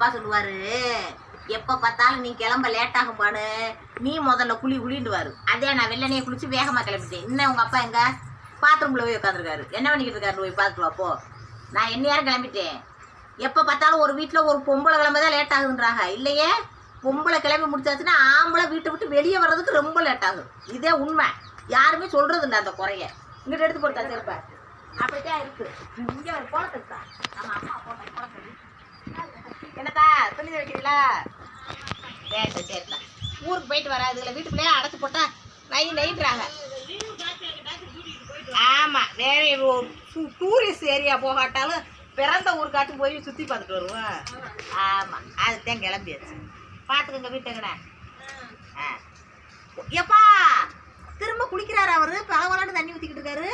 அப்பா சொல்லுவாரு, எப்போ பார்த்தாலும் நீ கிளம்ப லேட் ஆகும்பானு, நீ முதல்ல குளிண்டுவாரு. அதே நான் வெள்ளனையை குளிச்சு வேகமாக கிளம்பிட்டேன். இன்னும் உங்கள் அப்பா எங்க பாத்ரூமில் போய் உட்காந்துருக்காரு. என்ன பண்ணிக்கிட்டு இருக்காரு போய் பார்த்துட்டு வாப்போ. நான் என்ன யாரும் கிளம்பிட்டேன். எப்போ பார்த்தாலும் ஒரு வீட்டில் ஒரு பொம்பளை கிளம்ப தான் லேட் ஆகுன்றாங்க. இல்லையே, பொம்பளை கிளம்பி முடிச்சாச்சுன்னா ஆம்பளை வீட்டை விட்டு வெளியே வர்றதுக்கு ரொம்ப லேட் ஆகும். இதே உண்மை. யாருமே சொல்கிறது இல்லை அந்த குறைய. இங்கிட்ட எடுத்து போட்டா சரிப்பா. அப்படித்தான் இருக்கு. இங்கே ஒரு போட்டா நம்ம அம்மா போட்டா என்னத்தா துணி வைக்கிறீங்களா? சரி சரிண்ணா. ஊருக்கு போயிட்டு வரா. இதுல வீட்டுக்குள்ளேயே அடைச்சி போட்டா நைன்றாங்க. ஆமாம், வேற டூரிஸ்ட் ஏரியா போகாட்டாலும் பிறந்த ஊருக்காச்சும் போய் சுற்றி பார்த்துட்டு வருவோம். ஆமாம், அதுதான் கிளம்பியாச்சு. பார்த்துக்கோங்க வீட்டுங்கண்ணே. எப்பா திரும்ப குளிக்கிறாரு அவரு. பலவலான்னு தண்ணி ஊற்றிக்கிட்டு இருக்காரு.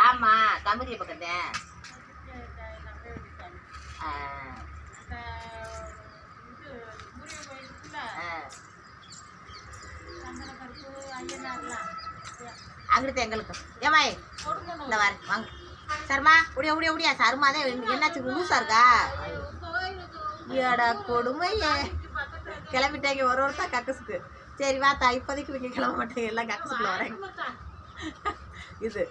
ஆமா, கமுதிய பக்கத்தேன். அங்கிட்ட எங்களுக்கு ஏமாய் இந்த வாரு வாங்க. சர்மா உடியா உடியா உடியா. சர்மாதான் என்னாச்சு லூசா இருக்கா? ஏடா கொடுமையே. கிளம்பிட்டாங்க ஒரு ஒருத்தா கக்கசுக்கு. சரி வாத்தா, இப்போதைக்கு இவங்க கிளம்ப மாட்டேங்க, எல்லாம் கக்கசுக்குள்ள வரேன். இது